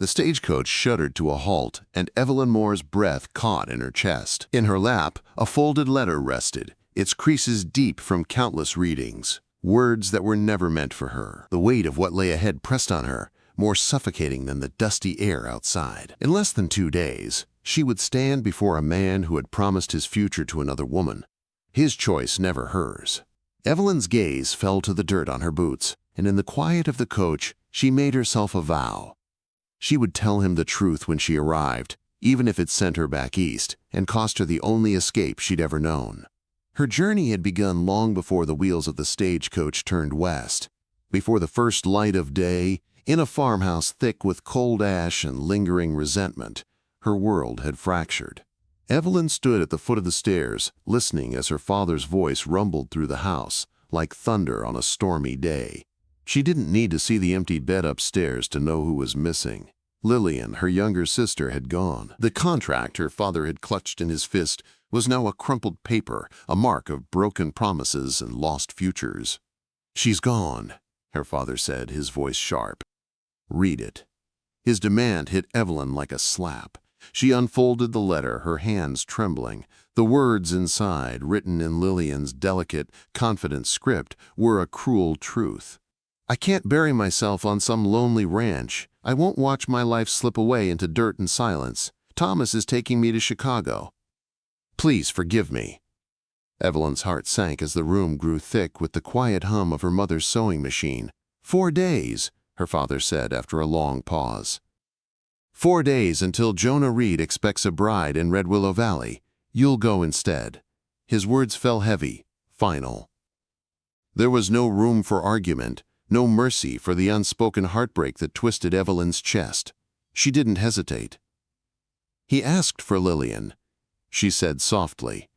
The stagecoach shuddered to a halt, and Evelyn Moore's breath caught in her chest. In her lap, a folded letter rested, its creases deep from countless readings. Words that were never meant for her. The weight of what lay ahead pressed on her, more suffocating than the dusty air outside. In less than 2 days, she would stand before a man who had promised his future to another woman. His choice, never hers. Evelyn's gaze fell to the dirt on her boots, and in the quiet of the coach, she made herself a vow. She would tell him the truth when she arrived, even if it sent her back east and cost her the only escape she'd ever known. Her journey had begun long before the wheels of the stagecoach turned west. Before the first light of day, in a farmhouse thick with cold ash and lingering resentment, her world had fractured. Evelyn stood at the foot of the stairs, listening as her father's voice rumbled through the house, like thunder on a stormy day. She didn't need to see the empty bed upstairs to know who was missing. Lillian, her younger sister, had gone. The contract her father had clutched in his fist was now a crumpled paper, a mark of broken promises and lost futures. "She's gone," her father said, his voice sharp. "Read it." His demand hit Evelyn like a slap. She unfolded the letter, her hands trembling. The words inside, written in Lillian's delicate, confident script, were a cruel truth. "I can't bury myself on some lonely ranch. I won't watch my life slip away into dirt and silence. Thomas is taking me to Chicago. Please forgive me." Evelyn's heart sank as the room grew thick with the quiet hum of her mother's sewing machine. 4 days, her father said after a long pause. 4 days until Jonah Reed expects a bride in Red Willow Valley. You'll go instead. His words fell heavy, final. There was no room for argument, no mercy for the unspoken heartbreak that twisted Evelyn's chest. She didn't hesitate. "He asked for Lillian," she said softly.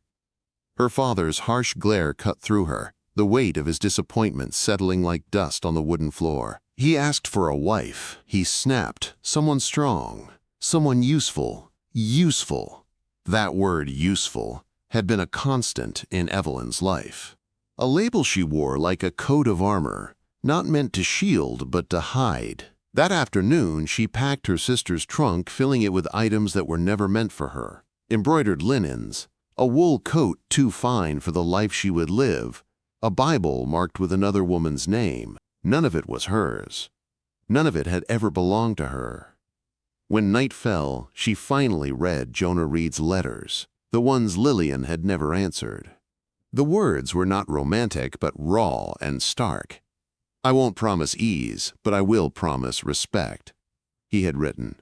Her father's harsh glare cut through her, the weight of his disappointment settling like dust on the wooden floor. "He asked for a wife," he snapped. "Someone strong, someone useful. Useful." That word, useful, had been a constant in Evelyn's life. A label she wore like a coat of armor, not meant to shield but to hide. That afternoon, she packed her sister's trunk, filling it with items that were never meant for her. Embroidered linens, a wool coat too fine for the life she would live, a Bible marked with another woman's name. None of it was hers. None of it had ever belonged to her. When night fell, she finally read Jonah Reed's letters, the ones Lillian had never answered. The words were not romantic but raw and stark. "I won't promise ease, but I will promise respect," he had written.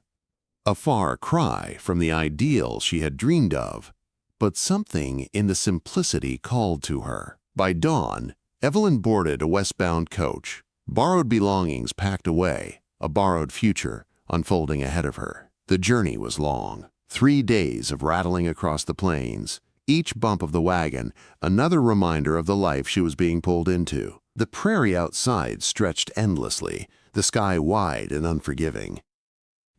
A far cry from the ideal she had dreamed of, but something in the simplicity called to her. By dawn, Evelyn boarded a westbound coach, borrowed belongings packed away, a borrowed future unfolding ahead of her. The journey was long, 3 days of rattling across the plains, each bump of the wagon another reminder of the life she was being pulled into. The prairie outside stretched endlessly, the sky wide and unforgiving.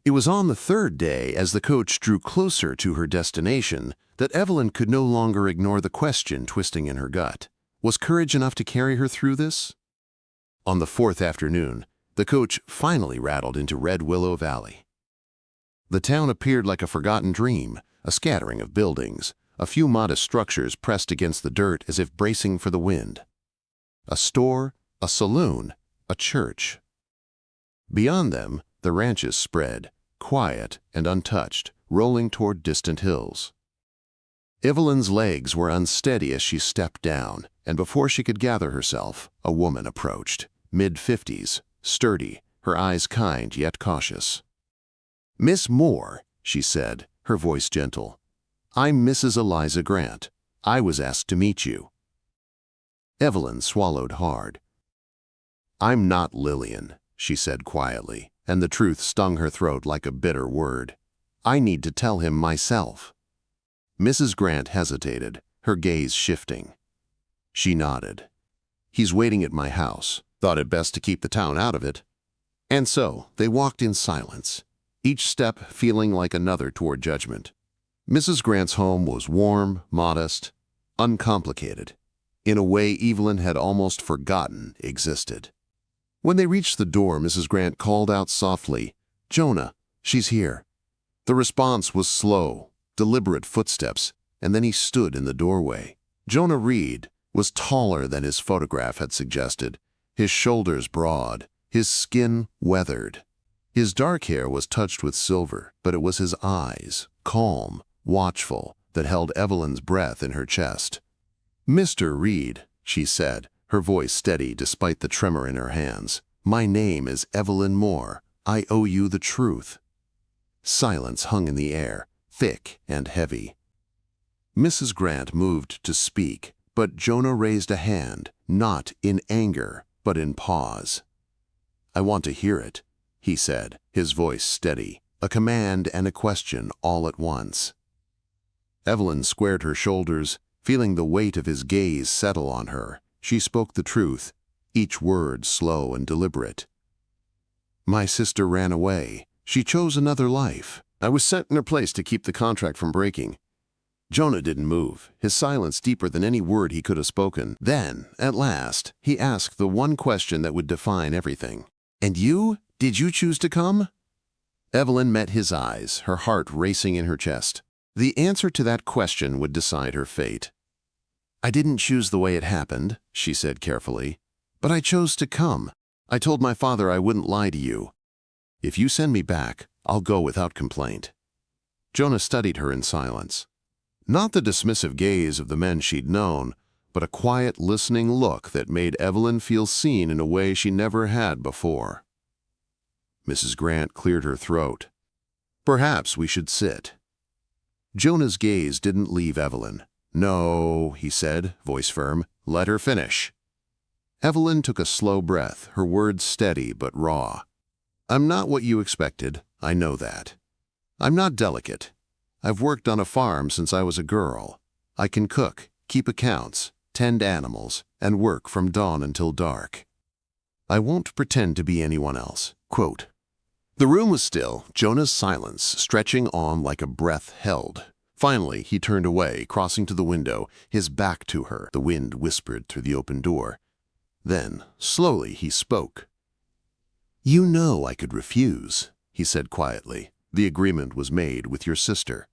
It was on the 3rd day, as the coach drew closer to her destination, that Evelyn could no longer ignore the question twisting in her gut. Was courage enough to carry her through this? On the 4th afternoon, the coach finally rattled into Red Willow Valley. The town appeared like a forgotten dream, a scattering of buildings, a few modest structures pressed against the dirt as if bracing for the wind. A store, a saloon, a church. Beyond them, the ranches spread, quiet and untouched, rolling toward distant hills. Evelyn's legs were unsteady as she stepped down, and before she could gather herself, a woman approached, mid-50s, sturdy, her eyes kind yet cautious. "Miss Moore," she said, her voice gentle. "I'm Mrs. Eliza Grant. I was asked to meet you." Evelyn swallowed hard. "I'm not Lillian," she said quietly, and the truth stung her throat like a bitter word. "I need to tell him myself." Mrs. Grant hesitated, her gaze shifting. She nodded. "He's waiting at my house. Thought it best to keep the town out of it." And so they walked in silence, each step feeling like another toward judgment. Mrs. Grant's home was warm, modest, uncomplicated, in a way Evelyn had almost forgotten existed. When they reached the door, Mrs. Grant called out softly, "Jonah, She's here." The response was slow, deliberate footsteps, and then he stood in the doorway. Jonah Reed was taller than his photograph had suggested, his shoulders broad, his skin weathered. His dark hair was touched with silver, but it was his eyes, calm, watchful, that held Evelyn's breath in her chest. "Mr. Reed," she said, her voice steady despite the tremor in her hands. "My name is Evelyn Moore. I owe you the truth." Silence hung in the air, thick and heavy. Mrs. Grant moved to speak, but Jonah raised a hand, not in anger, but in pause. "I want to hear it," he said, his voice steady, a command and a question all at once. Evelyn squared her shoulders, feeling the weight of his gaze settle on her. She spoke the truth, each word slow and deliberate. "My sister ran away. She chose another life. I was sent in her place to keep the contract from breaking." Jonah didn't move, his silence deeper than any word he could have spoken. Then, at last, he asked the one question that would define everything. "And you? Did you choose to come?" Evelyn met his eyes, her heart racing in her chest. The answer to that question would decide her fate. "I didn't choose the way it happened," she said carefully, "but I chose to come. I told my father I wouldn't lie to you. If you send me back, I'll go without complaint." Jonah studied her in silence. Not the dismissive gaze of the men she'd known, but a quiet, listening look that made Evelyn feel seen in a way she never had before. Mrs. Grant cleared her throat. "Perhaps we should sit." Jonah's gaze didn't leave Evelyn. "No," he said, voice firm. "Let her finish." Evelyn took a slow breath, her words steady but raw. "I'm not what you expected, I know that. I'm not delicate. I've worked on a farm since I was a girl. I can cook, keep accounts, tend animals, and work from dawn until dark. I won't pretend to be anyone else." Quote. The room was still, Jonah's silence stretching on like a breath held. Finally, he turned away, crossing to the window, his back to her. The wind whispered through the open door. Then, slowly, he spoke. "You know I could refuse," he said quietly. "The agreement was made with your sister."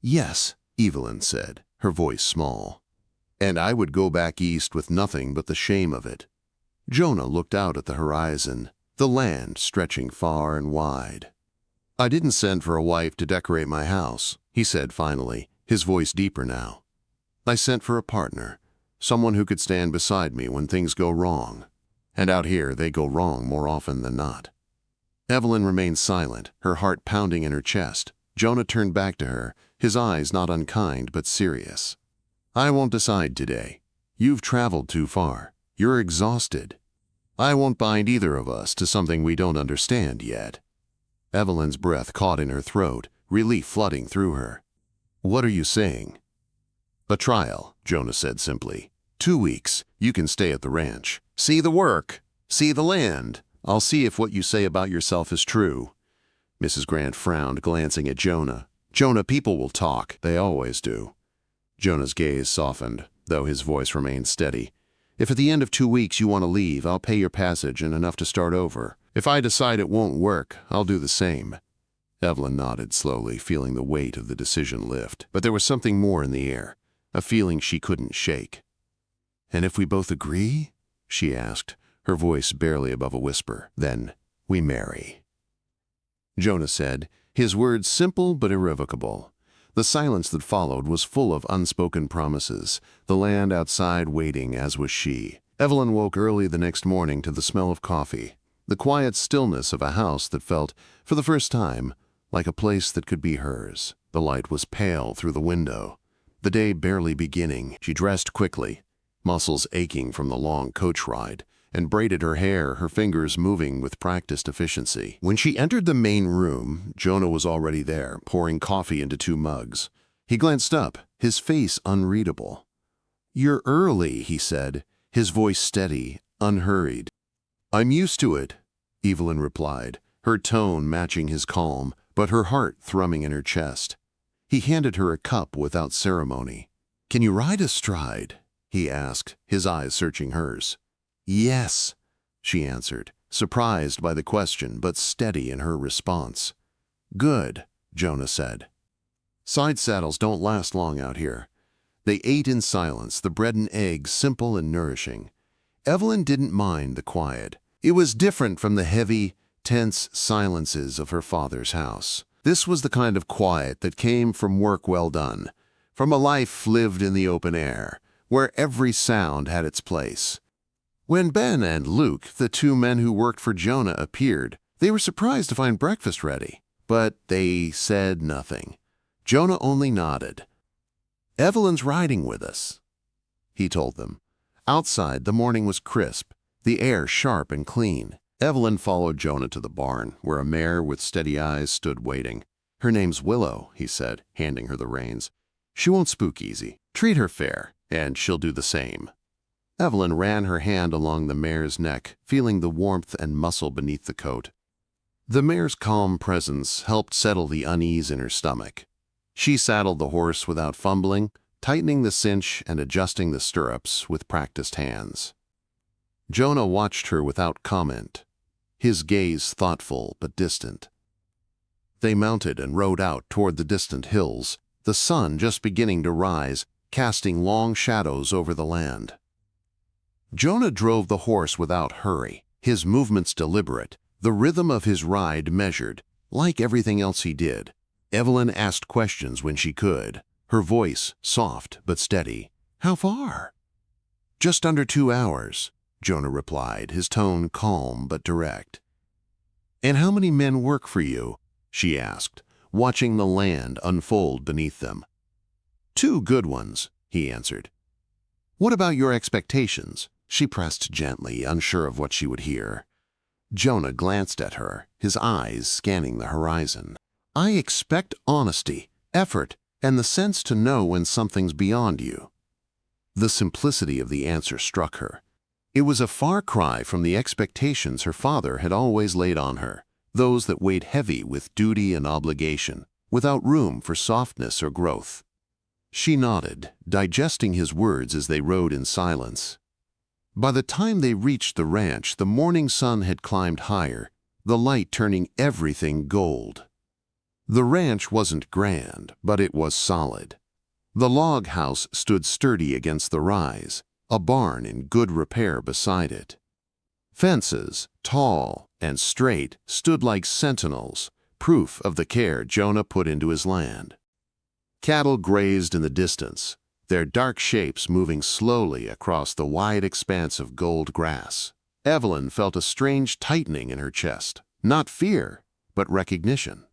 "Yes," Evelyn said, her voice small. "And I would go back east with nothing but the shame of it." Jonah looked out at the horizon, the land stretching far and wide. "I didn't send for a wife to decorate my house," he said finally, his voice deeper now. "I sent for a partner, someone who could stand beside me when things go wrong. And out here, they go wrong more often than not." Evelyn remained silent, her heart pounding in her chest. Jonah turned back to her, his eyes not unkind but serious. "I won't decide today. You've traveled too far. You're exhausted. I won't bind either of us to something we don't understand yet." Evelyn's breath caught in her throat, relief flooding through her. "What are you saying?" "A trial," Jonah said simply. 2 weeks. You can stay at the ranch. See the work. See the land. I'll see if what you say about yourself is true." Mrs. Grant frowned, glancing at Jonah. "Jonah, people will talk. They always do." Jonah's gaze softened, though his voice remained steady. "If at the end of 2 weeks you want to leave, I'll pay your passage and enough to start over. If I decide it won't work, I'll do the same." Evelyn nodded slowly, feeling the weight of the decision lift. But there was something more in the air, a feeling she couldn't shake. "And if we both agree?" she asked, her voice barely above a whisper. "Then we marry." Jonah said, his words simple but irrevocable. The silence that followed was full of unspoken promises, the land outside waiting, as was she. Evelyn woke early the next morning to the smell of coffee, the quiet stillness of a house that felt, for the first time, like a place that could be hers. The light was pale through the window. The day barely beginning, she dressed quickly, muscles aching from the long coach ride, and braided her hair, her fingers moving with practiced efficiency. When she entered the main room, Jonah was already there, pouring coffee into 2 mugs. He glanced up, his face unreadable. "You're early," he said, his voice steady, unhurried. "I'm used to it," Evelyn replied, her tone matching his calm, but her heart thrumming in her chest. He handed her a cup without ceremony. "Can you ride astride?" he asked, his eyes searching hers. "Yes," she answered, surprised by the question but steady in her response. Good, Jonah said. Side saddles don't last long out here. They ate in silence, the bread and eggs simple and nourishing. Evelyn didn't mind the quiet. It was different from the heavy, tense silences of her father's house. This was the kind of quiet that came from work well done, from a life lived in the open air, where every sound had its place. When Ben and Luke, the two men who worked for Jonah, appeared, they were surprised to find breakfast ready, but they said nothing. Jonah only nodded. "Evelyn's riding with us," he told them. Outside, the morning was crisp, the air sharp and clean. Evelyn followed Jonah to the barn, where a mare with steady eyes stood waiting. "Her name's Willow," he said, handing her the reins. "She won't spook easy. Treat her fair, and she'll do the same." Evelyn ran her hand along the mare's neck, feeling the warmth and muscle beneath the coat. The mare's calm presence helped settle the unease in her stomach. She saddled the horse without fumbling, tightening the cinch and adjusting the stirrups with practiced hands. Jonah watched her without comment, his gaze thoughtful but distant. They mounted and rode out toward the distant hills, the sun just beginning to rise, casting long shadows over the land. Jonah drove the horse without hurry, his movements deliberate, the rhythm of his ride measured, like everything else he did. Evelyn asked questions when she could, her voice soft but steady. "How far?" "Just under 2 hours," Jonah replied, his tone calm but direct. "And how many men work for you?" she asked, watching the land unfold beneath them. "2 good ones," he answered. "What about your expectations?" she pressed gently, unsure of what she would hear. Jonah glanced at her, his eyes scanning the horizon. "I expect honesty, effort, and the sense to know when something's beyond you." The simplicity of the answer struck her. It was a far cry from the expectations her father had always laid on her, those that weighed heavy with duty and obligation, without room for softness or growth. She nodded, digesting his words as they rode in silence. By the time they reached the ranch, the morning sun had climbed higher, the light turning everything gold. The ranch wasn't grand, but it was solid. The log house stood sturdy against the rise, a barn in good repair beside it. Fences, tall and straight, stood like sentinels, proof of the care Jonah put into his land. Cattle grazed in the distance, their dark shapes moving slowly across the wide expanse of gold grass. Evelyn felt a strange tightening in her chest, not fear, but recognition.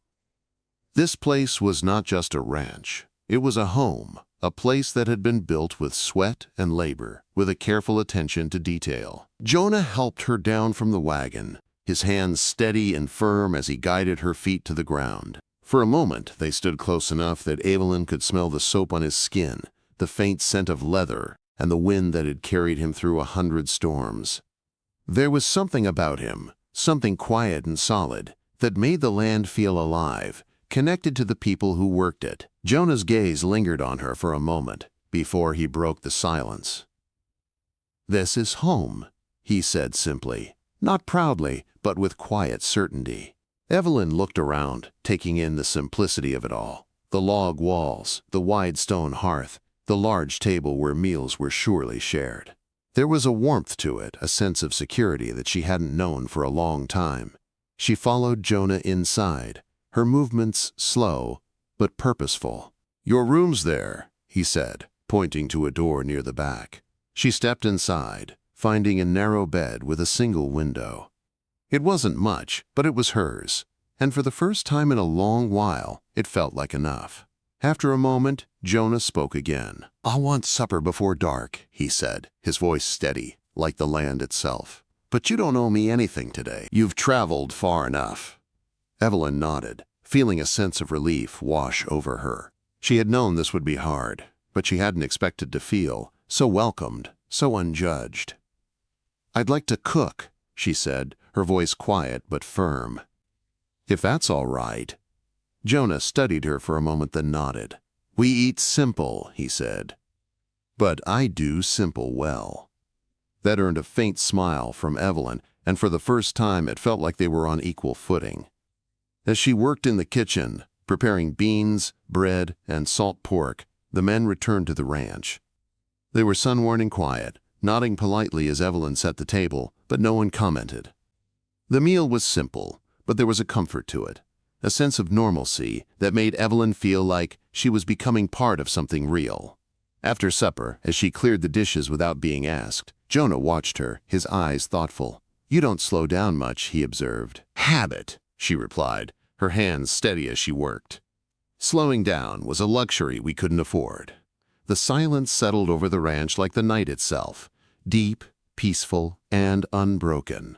This place was not just a ranch. It was a home, a place that had been built with sweat and labor, with a careful attention to detail. Jonah helped her down from the wagon, his hands steady and firm as he guided her feet to the ground. For a moment, they stood close enough that Evelyn could smell the soap on his skin, the faint scent of leather, and the wind that had carried him through 100 storms. There was something about him, something quiet and solid, that made the land feel alive, connected to the people who worked it. Jonah's gaze lingered on her for a moment before he broke the silence. "This is home," he said simply, not proudly, but with quiet certainty. Evelyn looked around, taking in the simplicity of it all. The log walls, the wide stone hearth, the large table where meals were surely shared. There was a warmth to it, a sense of security that she hadn't known for a long time. She followed Jonah inside, her movements slow but purposeful. "Your room's there," he said, pointing to a door near the back. She stepped inside, finding a narrow bed with a single window. It wasn't much, but it was hers, and for the first time in a long while, it felt like enough. After a moment, Jonah spoke again. "I'll want supper before dark," he said, his voice steady, like the land itself. "But you don't owe me anything today. You've traveled far enough." Evelyn nodded, feeling a sense of relief wash over her. She had known this would be hard, but she hadn't expected to feel so welcomed, so unjudged. "I'd like to cook," she said, her voice quiet but firm. "If that's all right." Jonah studied her for a moment, then nodded. "We eat simple," he said. "But I do simple well." That earned a faint smile from Evelyn, and for the first time it felt like they were on equal footing. As she worked in the kitchen, preparing beans, bread, and salt pork, the men returned to the ranch. They were sun-worn and quiet, nodding politely as Evelyn set the table, but no one commented. The meal was simple, but there was a comfort to it, a sense of normalcy that made Evelyn feel like she was becoming part of something real. After supper, as she cleared the dishes without being asked, Jonah watched her, his eyes thoughtful. "You don't slow down much," he observed. "Habit," she replied, her hands steady as she worked. Slowing down was a luxury we couldn't afford. The silence settled over the ranch like the night itself, deep, peaceful, and unbroken.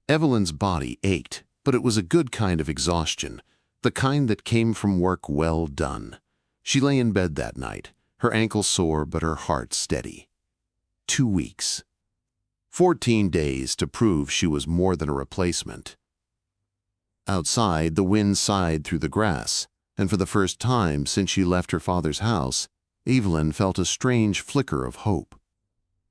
Evelyn's body ached, but it was a good kind of exhaustion, the kind that came from work well done. She lay in bed that night, her ankle sore but her heart steady. 2 weeks. 14 days to prove she was more than a replacement. Outside, the wind sighed through the grass, and for the first time since she left her father's house, Evelyn felt a strange flicker of hope.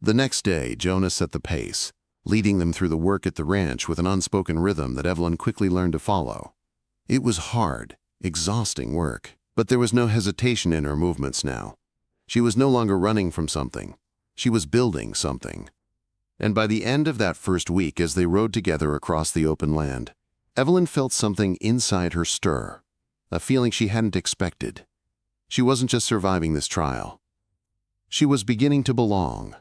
The next day, Jonah set the pace, leading them through the work at the ranch with an unspoken rhythm that Evelyn quickly learned to follow. It was hard, exhausting work, but there was no hesitation in her movements now. She was no longer running from something. She was building something. And by the end of that first week, as they rode together across the open land, Evelyn felt something inside her stir, a feeling she hadn't expected. She wasn't just surviving this trial. She was beginning to belong.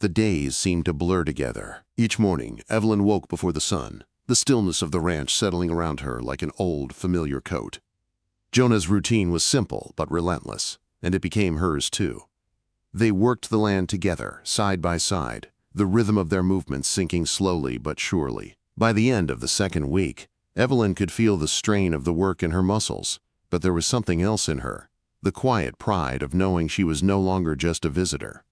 The days seemed to blur together. Each morning, Evelyn woke before the sun, the stillness of the ranch settling around her like an old, familiar coat. Jonah's routine was simple but relentless, and it became hers too. They worked the land together, side by side, the rhythm of their movements sinking slowly but surely. By the end of the second week, Evelyn could feel the strain of the work in her muscles, but there was something else in her, the quiet pride of knowing she was no longer just a visitor.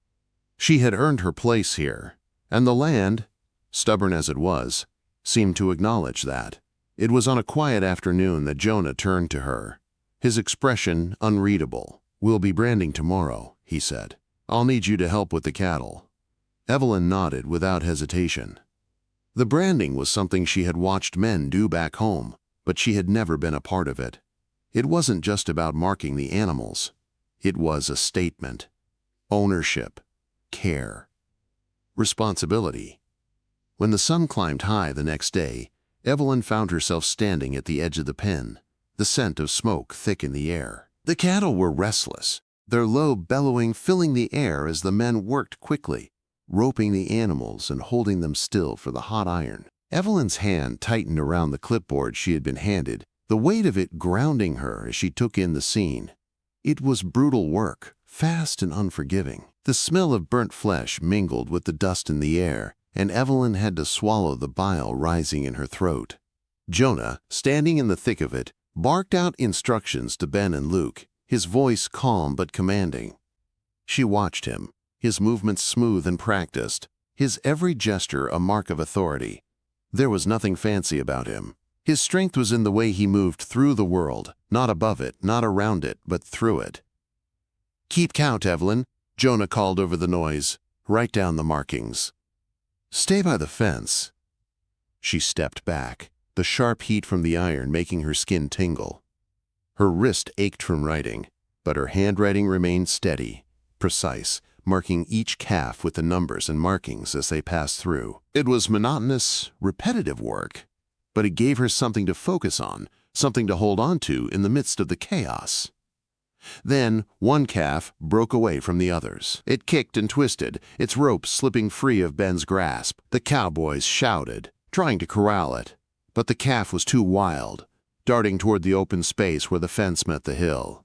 She had earned her place here, and the land, stubborn as it was, seemed to acknowledge that. It was on a quiet afternoon that Jonah turned to her, his expression unreadable. "We'll be branding tomorrow," he said. "I'll need you to help with the cattle." Evelyn nodded without hesitation. The branding was something she had watched men do back home, but she had never been a part of it. It wasn't just about marking the animals. It was a statement. Ownership. Care. Responsibility. When the sun climbed high the next day, Evelyn found herself standing at the edge of the pen, the scent of smoke thick in the air. The cattle were restless, their low bellowing filling the air as the men worked quickly, roping the animals and holding them still for the hot iron. Evelyn's hand tightened around the clipboard she had been handed, the weight of it grounding her as she took in the scene. It was brutal work, fast and unforgiving. The smell of burnt flesh mingled with the dust in the air, and Evelyn had to swallow the bile rising in her throat. Jonah, standing in the thick of it, barked out instructions to Ben and Luke, his voice calm but commanding. She watched him, his movements smooth and practiced, his every gesture a mark of authority. There was nothing fancy about him. His strength was in the way he moved through the world, not above it, not around it, but through it. "Keep count, Evelyn," Jonah called over the noise. "Write down the markings." "Stay by the fence." She stepped back, the sharp heat from the iron making her skin tingle. Her wrist ached from writing, but her handwriting remained steady, precise, marking each calf with the numbers and markings as they passed through. It was monotonous, repetitive work, but it gave her something to focus on, something to hold on to in the midst of the chaos. Then one calf broke away from the others. It kicked and twisted, its rope slipping free of Ben's grasp. The cowboys shouted, trying to corral it, but the calf was too wild, darting toward the open space where the fence met the hill.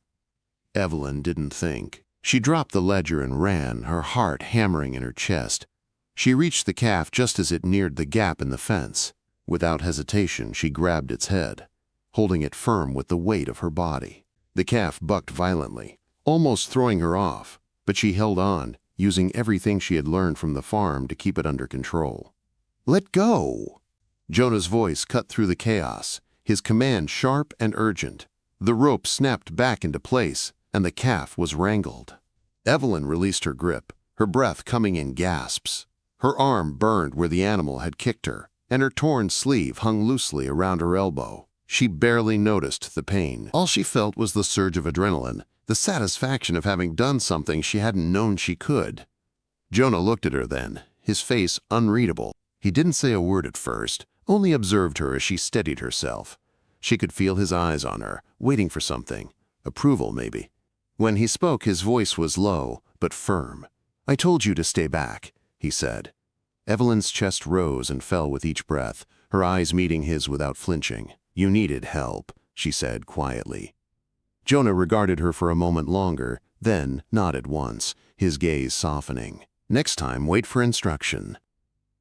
Evelyn didn't think. She dropped the ledger and ran, her heart hammering in her chest. She reached the calf just as it neared the gap in the fence. Without hesitation, she grabbed its head, holding it firm with the weight of her body. The calf bucked violently, almost throwing her off, but she held on, using everything she had learned from the farm to keep it under control. "Let go!" Jonah's voice cut through the chaos, his command sharp and urgent. The rope snapped back into place, and the calf was wrangled. Evelyn released her grip, her breath coming in gasps. Her arm burned where the animal had kicked her, and her torn sleeve hung loosely around her elbow. She barely noticed the pain. All she felt was the surge of adrenaline, the satisfaction of having done something she hadn't known she could. Jonah looked at her then, his face unreadable. He didn't say a word at first, only observed her as she steadied herself. She could feel his eyes on her, waiting for something. Approval, maybe. When he spoke, his voice was low, but firm. "I told you to stay back," he said. Evelyn's chest rose and fell with each breath, her eyes meeting his without flinching. "You needed help," she said quietly. Jonah regarded her for a moment longer, then nodded once, his gaze softening. "Next time, wait for instruction."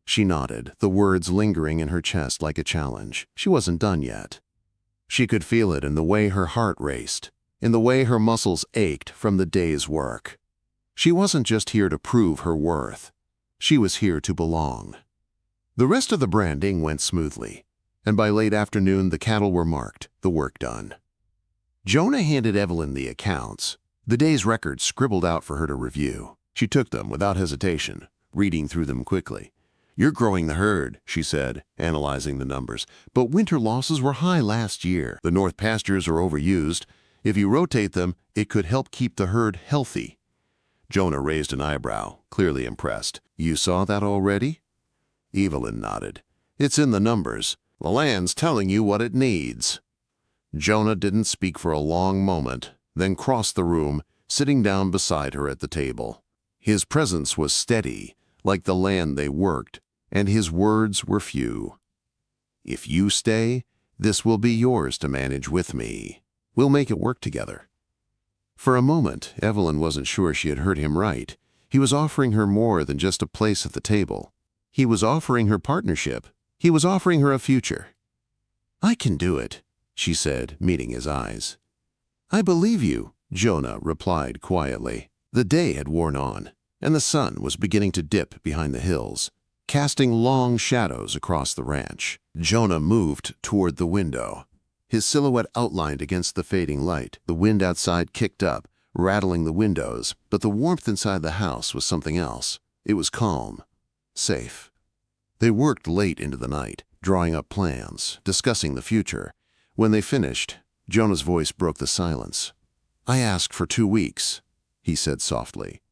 She nodded, the words lingering in her chest like a challenge. She wasn't done yet. She could feel it in the way her heart raced, in the way her muscles ached from the day's work. She wasn't just here to prove her worth. She was here to belong. The rest of the branding went smoothly, and by late afternoon the cattle were marked, the work done. Jonah handed Evelyn the accounts, the day's records scribbled out for her to review. She took them without hesitation, reading through them quickly. "You're growing the herd," she said, analyzing the numbers. "But winter losses were high last year. The north pastures are overused. If you rotate them, it could help keep the herd healthy." Jonah raised an eyebrow, clearly impressed. "You saw that already?" Evelyn nodded. "It's in the numbers. The land's telling you what it needs." Jonah didn't speak for a long moment, then crossed the room, sitting down beside her at the table. His presence was steady, like the land they worked, and his words were few. "If you stay, this will be yours to manage with me. We'll make it work together." For a moment, Evelyn wasn't sure she had heard him right. He was offering her more than just a place at the table. He was offering her partnership. He was offering her a future. "I can do it," she said, meeting his eyes. "I believe you," Jonah replied quietly. The day had worn on, and the sun was beginning to dip behind the hills, casting long shadows across the ranch. Jonah moved toward the window, his silhouette outlined against the fading light. The wind outside kicked up, rattling the windows, but the warmth inside the house was something else. It was calm, safe. They worked late into the night, drawing up plans, discussing the future. When they finished, Jonah's voice broke the silence. "I asked for 2 weeks," he said softly.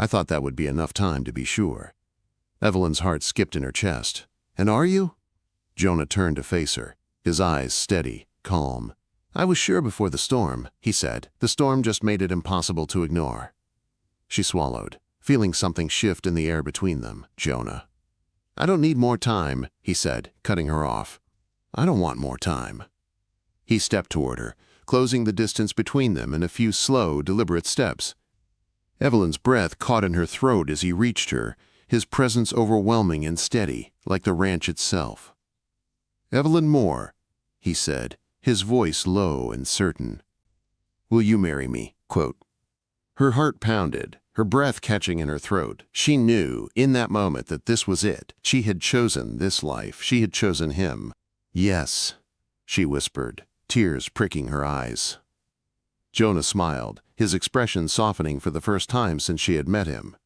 "I thought that would be enough time to be sure." Evelyn's heart skipped in her chest. "And are you?" Jonah turned to face her, his eyes steady, calm. "I was sure before the storm," he said. "The storm just made it impossible to ignore." She swallowed, feeling something shift in the air between them. "Jonah." "I don't need more time," he said, cutting her off. "I don't want more time." He stepped toward her, closing the distance between them in a few slow, deliberate steps. Evelyn's breath caught in her throat as he reached her, his presence overwhelming and steady, like the ranch itself. "Evelyn Moore," he said, his voice low and certain. "Will you marry me?" Quote. Her heart pounded, her breath catching in her throat. She knew, in that moment, that this was it. She had chosen this life. She had chosen him. "Yes," she whispered, tears pricking her eyes. Jonah smiled, his expression softening for the first time since she had met him.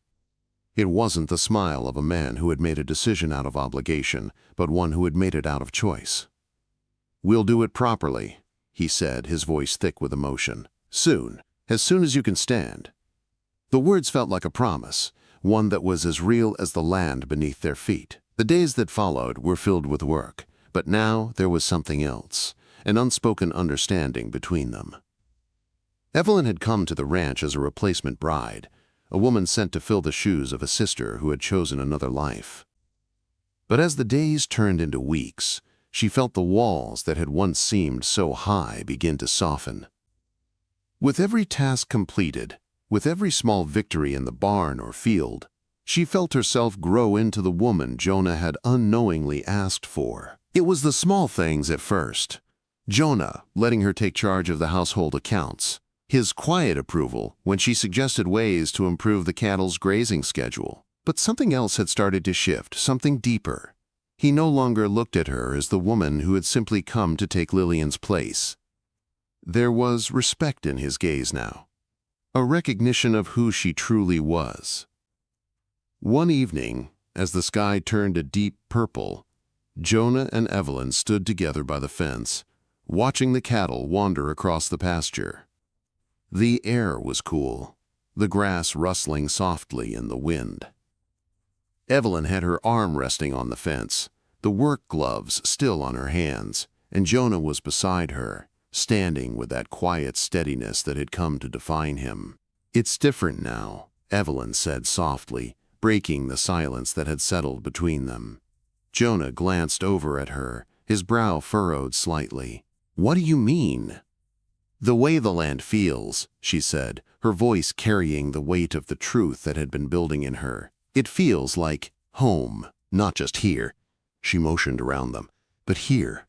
It wasn't the smile of a man who had made a decision out of obligation, but one who had made it out of choice. "We'll do it properly," he said, his voice thick with emotion. "Soon as you can stand." The words felt like a promise, one that was as real as the land beneath their feet. The days that followed were filled with work, but now there was something else, an unspoken understanding between them. Evelyn had come to the ranch as a replacement bride, a woman sent to fill the shoes of a sister who had chosen another life. But as the days turned into weeks, she felt the walls that had once seemed so high begin to soften. With every task completed, with every small victory in the barn or field, she felt herself grow into the woman Jonah had unknowingly asked for. It was the small things at first. Jonah letting her take charge of the household accounts, his quiet approval when she suggested ways to improve the cattle's grazing schedule. But something else had started to shift, something deeper. He no longer looked at her as the woman who had simply come to take Lillian's place. There was respect in his gaze now, a recognition of who she truly was. One evening, as the sky turned a deep purple, Jonah and Evelyn stood together by the fence, watching the cattle wander across the pasture. The air was cool, the grass rustling softly in the wind. Evelyn had her arm resting on the fence, the work gloves still on her hands, and Jonah was beside her, standing with that quiet steadiness that had come to define him. "It's different now," Evelyn said softly, breaking the silence that had settled between them. Jonah glanced over at her, his brow furrowed slightly. "What do you mean?" "The way the land feels," she said, her voice carrying the weight of the truth that had been building in her. "It feels like home, not just here." She motioned around them. "But here."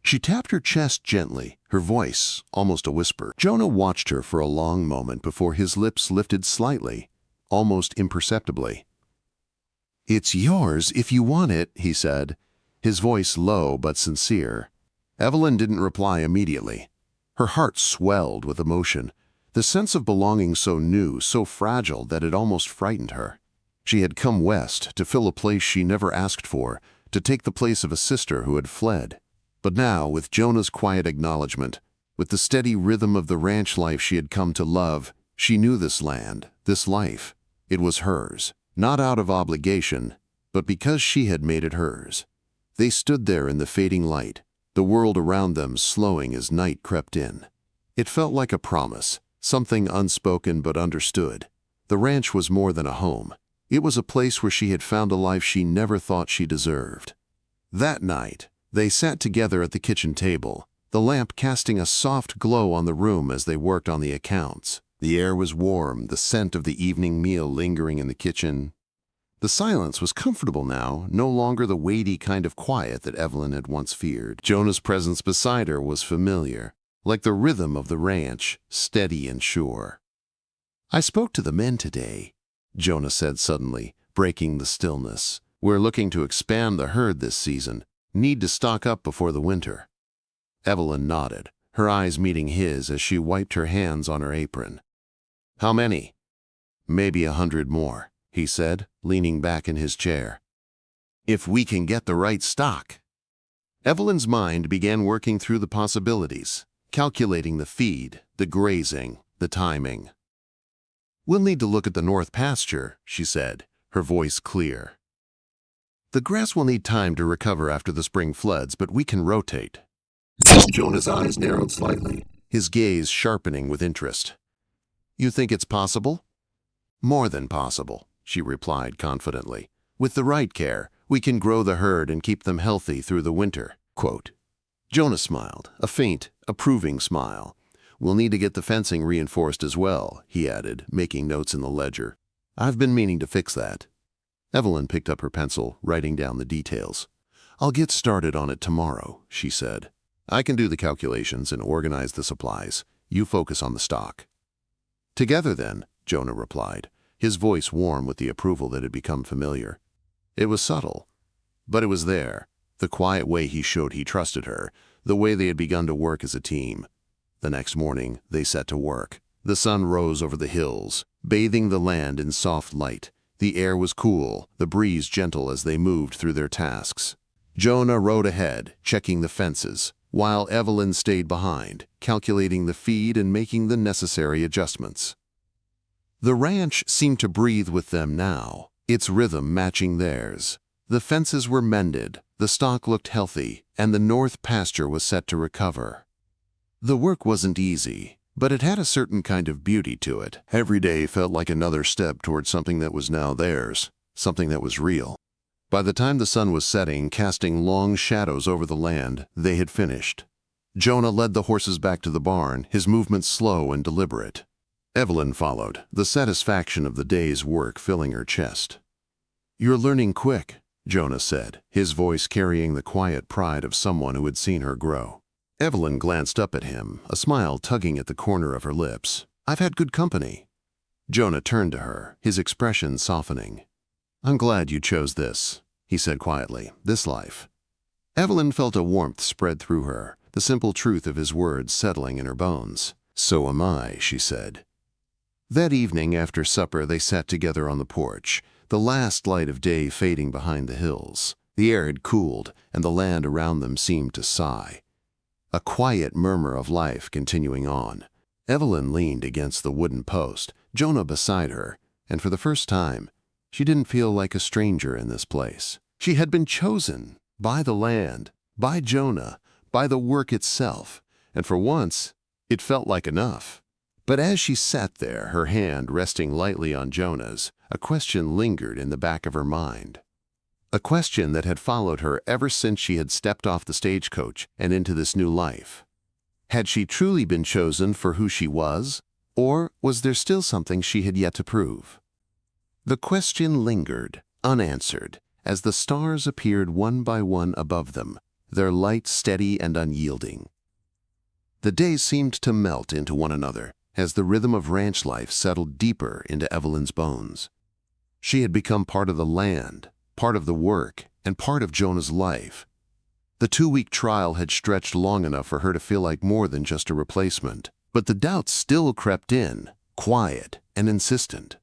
She tapped her chest gently, her voice almost a whisper. Jonah watched her for a long moment before his lips lifted slightly, almost imperceptibly. "It's yours if you want it," he said, his voice low but sincere. Evelyn didn't reply immediately. Her heart swelled with emotion, the sense of belonging so new, so fragile that it almost frightened her. She had come west to fill a place she never asked for, to take the place of a sister who had fled. But now, with Jonah's quiet acknowledgement, with the steady rhythm of the ranch life she had come to love, she knew this land, this life. It was hers, not out of obligation, but because she had made it hers. They stood there in the fading light, the world around them slowing as night crept in. It felt like a promise, something unspoken but understood. The ranch was more than a home. It was a place where she had found a life she never thought she deserved. That night, they sat together at the kitchen table, the lamp casting a soft glow on the room as they worked on the accounts. The air was warm, the scent of the evening meal lingering in the kitchen. The silence was comfortable now, no longer the weighty kind of quiet that Evelyn had once feared. Jonah's presence beside her was familiar, like the rhythm of the ranch, steady and sure. "I spoke to the men today," Jonah said suddenly, breaking the stillness. "We're looking to expand the herd this season. Need to stock up before the winter." Evelyn nodded, her eyes meeting his as she wiped her hands on her apron. "How many?" "Maybe 100 more," he said, leaning back in his chair. "If we can get the right stock." Evelyn's mind began working through the possibilities, calculating the feed, the grazing, the timing. "We'll need to look at the north pasture," she said, her voice clear. "The grass will need time to recover after the spring floods, but we can rotate." Jonah's eyes narrowed slightly, his gaze sharpening with interest. "You think it's possible?" "More than possible," she replied confidently. "With the right care, we can grow the herd and keep them healthy through the winter." Quote. Jonah smiled, a faint, approving smile. "We'll need to get the fencing reinforced as well," he added, making notes in the ledger. "I've been meaning to fix that." Evelyn picked up her pencil, writing down the details. "I'll get started on it tomorrow," she said. "I can do the calculations and organize the supplies. You focus on the stock." "Together then," Jonah replied, his voice warm with the approval that had become familiar. It was subtle, but it was there, the quiet way he showed he trusted her, the way they had begun to work as a team. The next morning, they set to work. The sun rose over the hills, bathing the land in soft light. The air was cool, the breeze gentle as they moved through their tasks. Jonah rode ahead, checking the fences, while Evelyn stayed behind, calculating the feed and making the necessary adjustments. The ranch seemed to breathe with them now, its rhythm matching theirs. The fences were mended, the stock looked healthy, and the north pasture was set to recover. The work wasn't easy, but it had a certain kind of beauty to it. Every day felt like another step toward something that was now theirs, something that was real. By the time the sun was setting, casting long shadows over the land, they had finished. Jonah led the horses back to the barn, his movements slow and deliberate. Evelyn followed, the satisfaction of the day's work filling her chest. "You're learning quick," Jonah said, his voice carrying the quiet pride of someone who had seen her grow. Evelyn glanced up at him, a smile tugging at the corner of her lips. "I've had good company." Jonah turned to her, his expression softening. "I'm glad you chose this," he said quietly, "this life." Evelyn felt a warmth spread through her, the simple truth of his words settling in her bones. "So am I," she said. That evening after supper they sat together on the porch, the last light of day fading behind the hills. The air had cooled, and the land around them seemed to sigh. a quiet murmur of life continuing on. Evelyn leaned against the wooden post, Jonah beside her, and for the first time, she didn't feel like a stranger in this place. She had been chosen by the land, by Jonah, by the work itself, and for once, it felt like enough. But as she sat there, her hand resting lightly on Jonah's, a question lingered in the back of her mind. A question that had followed her ever since she had stepped off the stagecoach and into this new life. Had she truly been chosen for who she was, or was there still something she had yet to prove? The question lingered, unanswered, as the stars appeared one by one above them, their light steady and unyielding. The days seemed to melt into one another as the rhythm of ranch life settled deeper into Evelyn's bones. She had become part of the land, part of the work, and part of Jonah's life. The 2-week trial had stretched long enough for her to feel like more than just a replacement, but the doubts still crept in, quiet and insistent.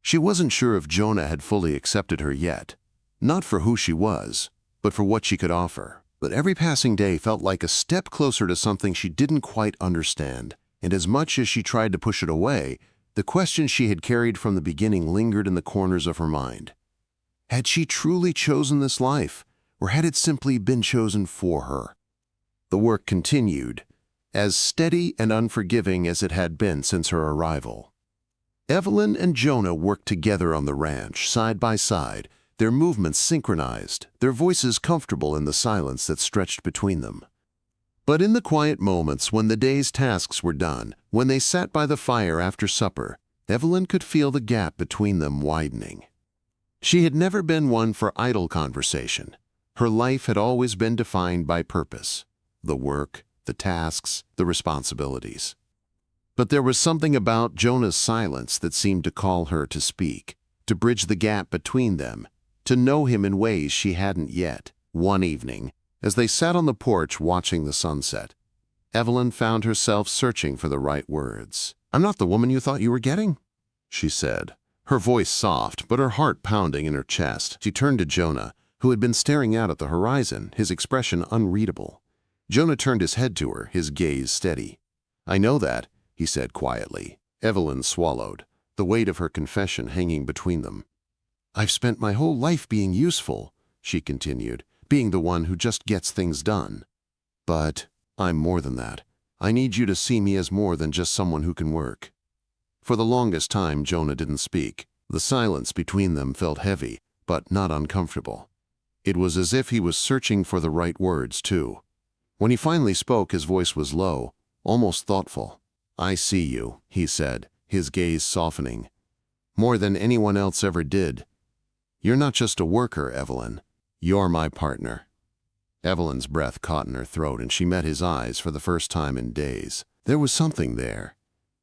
She wasn't sure if Jonah had fully accepted her yet, not for who she was, but for what she could offer. But every passing day felt like a step closer to something she didn't quite understand, and as much as she tried to push it away, the question she had carried from the beginning lingered in the corners of her mind. Had she truly chosen this life, or had it simply been chosen for her? The work continued, as steady and unforgiving as it had been since her arrival. Evelyn and Jonah worked together on the ranch, side by side, their movements synchronized, their voices comfortable in the silence that stretched between them. But in the quiet moments when the day's tasks were done, when they sat by the fire after supper, Evelyn could feel the gap between them widening. She had never been one for idle conversation. Her life had always been defined by purpose, the work, the tasks, the responsibilities. But there was something about Jonah's silence that seemed to call her to speak, to bridge the gap between them, to know him in ways she hadn't yet. One evening, as they sat on the porch watching the sunset, Evelyn found herself searching for the right words. "I'm not the woman you thought you were getting," she said, her voice soft but her heart pounding in her chest. She turned to Jonah, who had been staring out at the horizon, his expression unreadable. Jonah turned his head to her, his gaze steady. "I know that," he said quietly. Evelyn swallowed, the weight of her confession hanging between them. "I've spent my whole life being useful," she continued, "being the one who just gets things done. But I'm more than that. I need you to see me as more than just someone who can work." For the longest time, Jonah didn't speak. The silence between them felt heavy, but not uncomfortable. It was as if he was searching for the right words, too. When he finally spoke, his voice was low, almost thoughtful. "I see you," he said, his gaze softening. "More than anyone else ever did. You're not just a worker, Evelyn. You're my partner." Evelyn's breath caught in her throat, and she met his eyes for the first time in days. There was something there,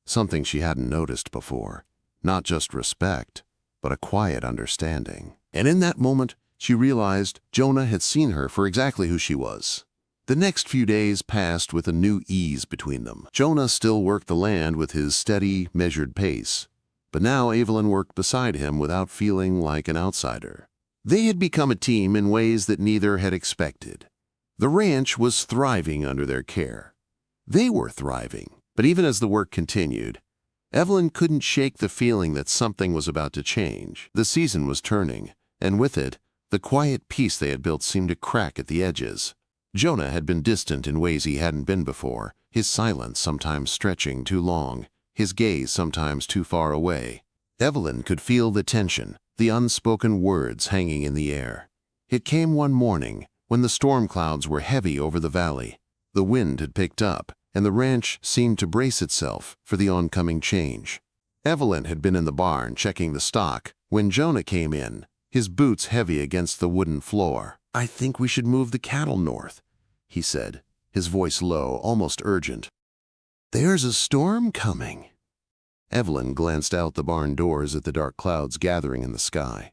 something she hadn't noticed before. Not just respect, but a quiet understanding. And in that moment, she realized Jonah had seen her for exactly who she was. The next few days passed with a new ease between them. Jonah still worked the land with his steady, measured pace, but now Evelyn worked beside him without feeling like an outsider. They had become a team in ways that neither had expected. The ranch was thriving under their care. They were thriving, but even as the work continued, Evelyn couldn't shake the feeling that something was about to change. The season was turning, and with it, the quiet peace they had built seemed to crack at the edges. Jonah had been distant in ways he hadn't been before, his silence sometimes stretching too long, his gaze sometimes too far away. Evelyn could feel the tension, the unspoken words hanging in the air. It came one morning, when the storm clouds were heavy over the valley. The wind had picked up, and the ranch seemed to brace itself for the oncoming change. Evelyn had been in the barn checking the stock when Jonah came in, his boots heavy against the wooden floor. "I think we should move the cattle north," he said, his voice low, almost urgent. "There's a storm coming." Evelyn glanced out the barn doors at the dark clouds gathering in the sky.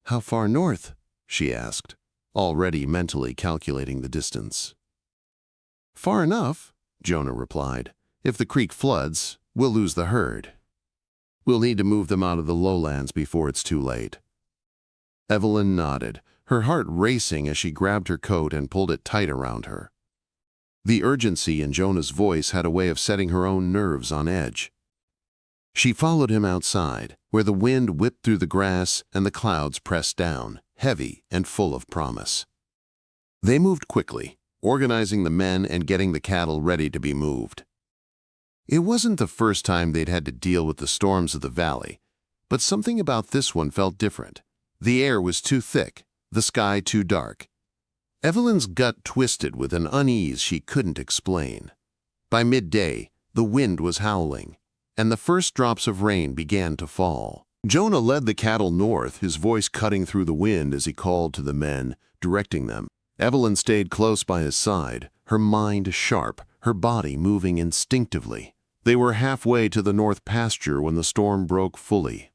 "How far north?" she asked, already mentally calculating the distance. "Far enough," Jonah replied. "If the creek floods, we'll lose the herd. We'll need to move them out of the lowlands before it's too late." Evelyn nodded, her heart racing as she grabbed her coat and pulled it tight around her. The urgency in Jonah's voice had a way of setting her own nerves on edge. She followed him outside, where the wind whipped through the grass and the clouds pressed down, heavy and full of promise. They moved quickly, organizing the men and getting the cattle ready to be moved. It wasn't the first time they'd had to deal with the storms of the valley, but something about this one felt different. The air was too thick, the sky too dark. Evelyn's gut twisted with an unease she couldn't explain. By midday, the wind was howling, and the first drops of rain began to fall. Jonah led the cattle north, his voice cutting through the wind as he called to the men, directing them. Evelyn stayed close by his side, her mind sharp, her body moving instinctively. They were halfway to the north pasture when the storm broke fully.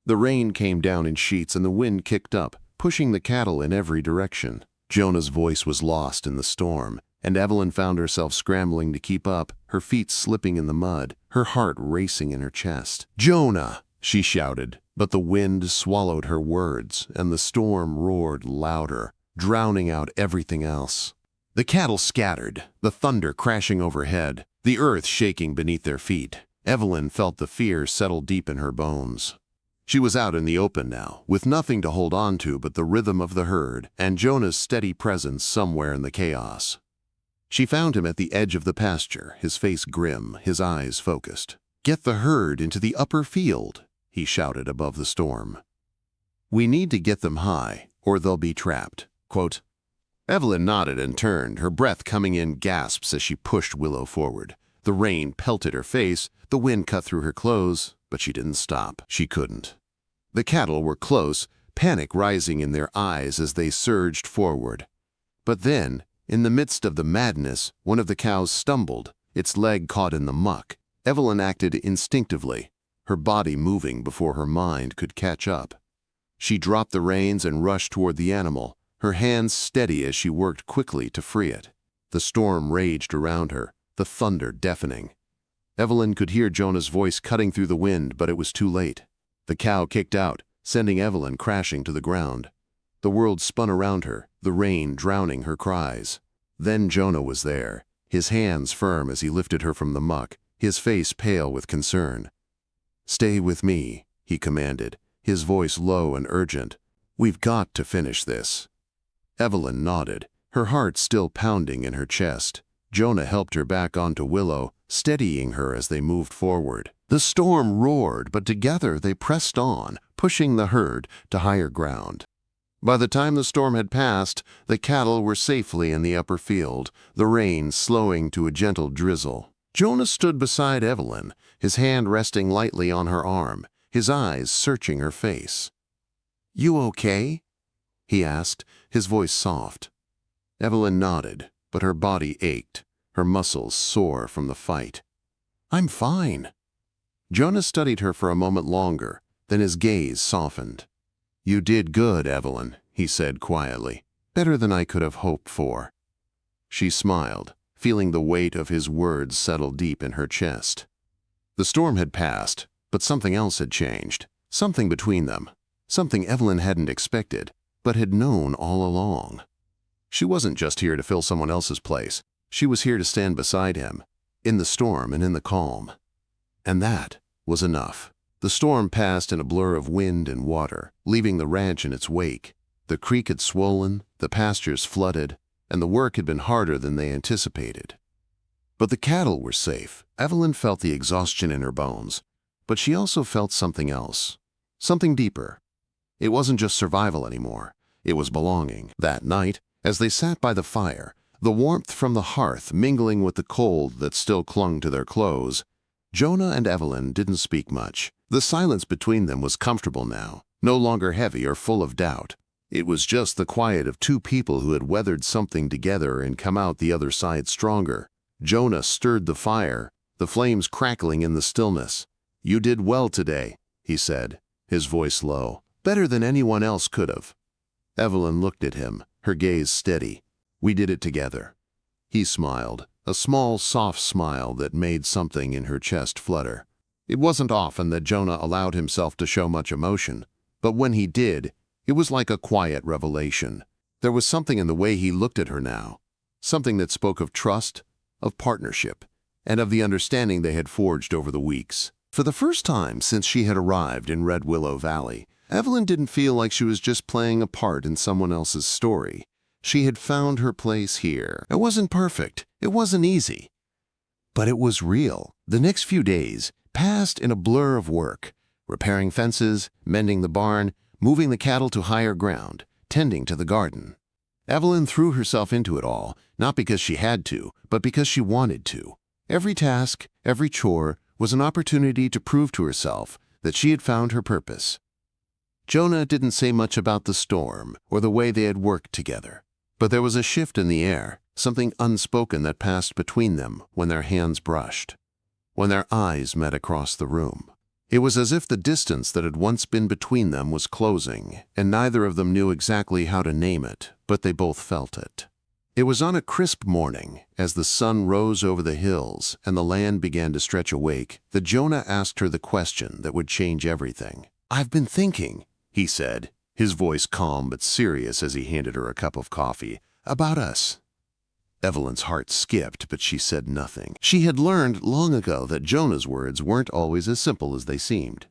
The rain came down in sheets and the wind kicked up, pushing the cattle in every direction. Jonah's voice was lost in the storm, and Evelyn found herself scrambling to keep up, her feet slipping in the mud, her heart racing in her chest. "Jonah!" she shouted, but the wind swallowed her words, and the storm roared louder, drowning out everything else. The cattle scattered, the thunder crashing overhead, the earth shaking beneath their feet. Evelyn felt the fear settle deep in her bones. She was out in the open now, with nothing to hold on to but the rhythm of the herd and Jonah's steady presence somewhere in the chaos. She found him at the edge of the pasture, his face grim, his eyes focused. "Get the herd into the upper field," he shouted above the storm. "We need to get them high, or they'll be trapped." Quote. Evelyn nodded and turned, her breath coming in gasps as she pushed Willow forward. The rain pelted her face, the wind cut through her clothes, but she didn't stop. She couldn't. The cattle were close, panic rising in their eyes as they surged forward. But then, in the midst of the madness, one of the cows stumbled, its leg caught in the muck. Evelyn acted instinctively, her body moving before her mind could catch up. She dropped the reins and rushed toward the animal, her hands steady as she worked quickly to free it. The storm raged around her, the thunder deafening. Evelyn could hear Jonah's voice cutting through the wind, but it was too late. The cow kicked out, sending Evelyn crashing to the ground. The world spun around her, the rain drowning her cries. Then Jonah was there, his hands firm as he lifted her from the muck, his face pale with concern. "Stay with me," he commanded, his voice low and urgent. "We've got to finish this." Evelyn nodded, her heart still pounding in her chest. Jonah helped her back onto Willow, steadying her as they moved forward. The storm roared, but together they pressed on, pushing the herd to higher ground. By the time the storm had passed, the cattle were safely in the upper field, the rain slowing to a gentle drizzle. Jonah stood beside Evelyn, his hand resting lightly on her arm, his eyes searching her face. "You okay?" he asked, his voice soft. Evelyn nodded, but her body ached, her muscles sore from the fight. "I'm fine." Jonah studied her for a moment longer, then his gaze softened. "You did good, Evelyn," he said quietly. "Better than I could have hoped for." She smiled, feeling the weight of his words settle deep in her chest. The storm had passed, but something else had changed. Something between them. Something Evelyn hadn't expected, but had known all along. She wasn't just here to fill someone else's place. She was here to stand beside him, in the storm and in the calm. And that was enough. The storm passed in a blur of wind and water, leaving the ranch in its wake. The creek had swollen, the pastures flooded, and the work had been harder than they anticipated. But the cattle were safe. Evelyn felt the exhaustion in her bones, but she also felt something else, something deeper. It wasn't just survival anymore. It was belonging. That night, as they sat by the fire, the warmth from the hearth mingling with the cold that still clung to their clothes, Jonah and Evelyn didn't speak much. The silence between them was comfortable now, no longer heavy or full of doubt. It was just the quiet of two people who had weathered something together and come out the other side stronger. Jonah stirred the fire, the flames crackling in the stillness. "You did well today," he said, his voice low. "Better than anyone else could have." Evelyn looked at him, her gaze steady. "We did it together." He smiled, a small, soft smile that made something in her chest flutter. It wasn't often that Jonah allowed himself to show much emotion, but when he did, it was like a quiet revelation. There was something in the way he looked at her now, something that spoke of trust, of partnership, and of the understanding they had forged over the weeks. For the first time since she had arrived in Red Willow Valley, Evelyn didn't feel like she was just playing a part in someone else's story. She had found her place here. It wasn't perfect. It wasn't easy. But it was real. The next few days passed in a blur of work, repairing fences, mending the barn, moving the cattle to higher ground, tending to the garden. Evelyn threw herself into it all, not because she had to, but because she wanted to. Every task, every chore, was an opportunity to prove to herself that she had found her purpose. Jonah didn't say much about the storm or the way they had worked together, but there was a shift in the air, something unspoken that passed between them when their hands brushed, when their eyes met across the room. It was as if the distance that had once been between them was closing, and neither of them knew exactly how to name it, but they both felt it. It was on a crisp morning, as the sun rose over the hills and the land began to stretch awake, that Jonah asked her the question that would change everything. "I've been thinking," he said, his voice calm but serious as he handed her a cup of coffee, "about us." Evelyn's heart skipped, but she said nothing. She had learned long ago that Jonah's words weren't always as simple as they seemed.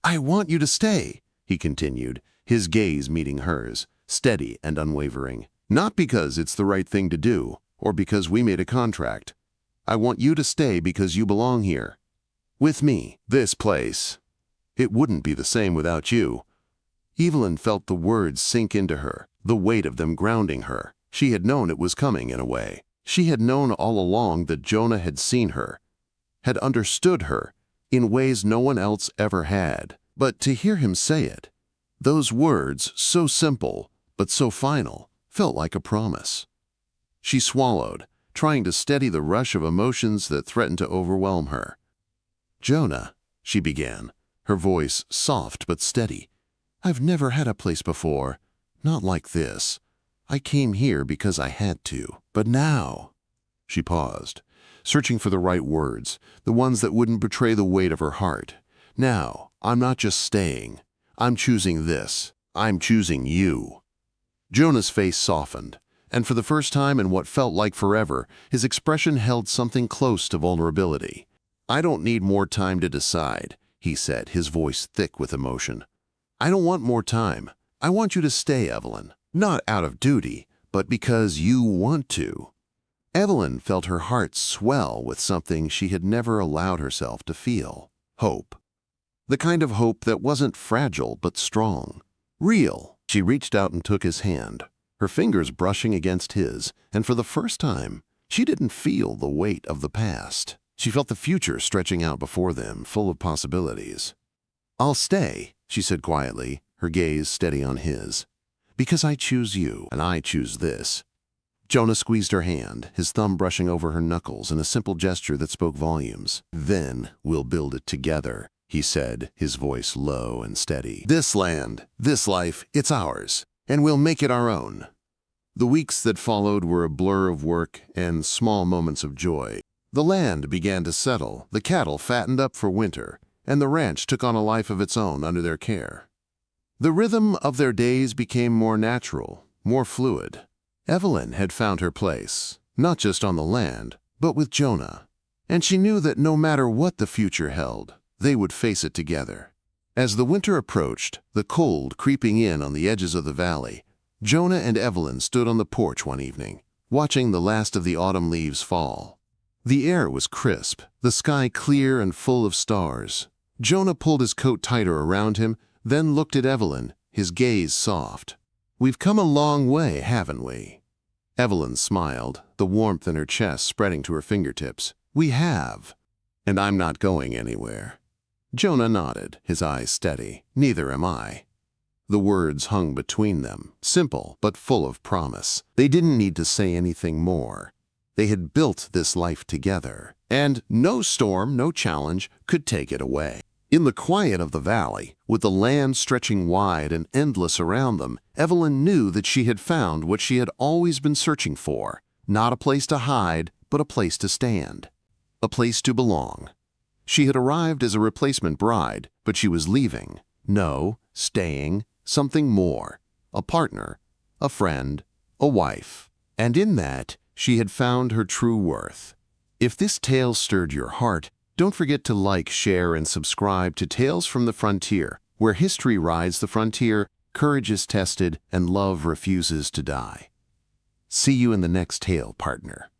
"I want you to stay," he continued, his gaze meeting hers, steady and unwavering. "Not because it's the right thing to do, or because we made a contract. I want you to stay because you belong here. With me. This place. It wouldn't be the same without you." Evelyn felt the words sink into her, the weight of them grounding her. She had known it was coming in a way. She had known all along that Jonah had seen her, had understood her, in ways no one else ever had. But to hear him say it, those words, so simple, but so final, felt like a promise. She swallowed, trying to steady the rush of emotions that threatened to overwhelm her. "Jonah," she began, her voice soft but steady, "I've never had a place before, not like this. I came here because I had to. But now—" She paused, searching for the right words, the ones that wouldn't betray the weight of her heart. "Now, I'm not just staying. I'm choosing this. I'm choosing you." Jonah's face softened, and for the first time in what felt like forever, his expression held something close to vulnerability. "I don't need more time to decide," he said, his voice thick with emotion. "I don't want more time. I want you to stay, Evelyn. Not out of duty, but because you want to." Evelyn felt her heart swell with something she had never allowed herself to feel. Hope. The kind of hope that wasn't fragile but strong. Real. She reached out and took his hand, her fingers brushing against his, and for the first time, she didn't feel the weight of the past. She felt the future stretching out before them, full of possibilities. "I'll stay," she said quietly, her gaze steady on his. "Because I choose you, and I choose this." Jonah squeezed her hand, his thumb brushing over her knuckles in a simple gesture that spoke volumes. "Then we'll build it together," he said, his voice low and steady. "This land, this life, it's ours, and we'll make it our own." The weeks that followed were a blur of work and small moments of joy. The land began to settle, the cattle fattened up for winter, and the ranch took on a life of its own under their care. The rhythm of their days became more natural, more fluid. Evelyn had found her place, not just on the land, but with Jonah. And she knew that no matter what the future held, they would face it together. As the winter approached, the cold creeping in on the edges of the valley, Jonah and Evelyn stood on the porch one evening, watching the last of the autumn leaves fall. The air was crisp, the sky clear and full of stars. Jonah pulled his coat tighter around him, then looked at Evelyn, his gaze soft. "We've come a long way, haven't we?" Evelyn smiled, the warmth in her chest spreading to her fingertips. "We have. And I'm not going anywhere." Jonah nodded, his eyes steady. "Neither am I." The words hung between them, simple but full of promise. They didn't need to say anything more. They had built this life together, and no storm, no challenge could take it away. In the quiet of the valley, with the land stretching wide and endless around them, Evelyn knew that she had found what she had always been searching for. Not a place to hide, but a place to stand. A place to belong. She had arrived as a replacement bride, but she was leaving. No, staying, something more. A partner, a friend, a wife. And in that, she had found her true worth. If this tale stirred your heart, don't forget to like, share, and subscribe to Tales from the Frontier, where history rides the frontier, courage is tested, and love refuses to die. See you in the next tale, partner.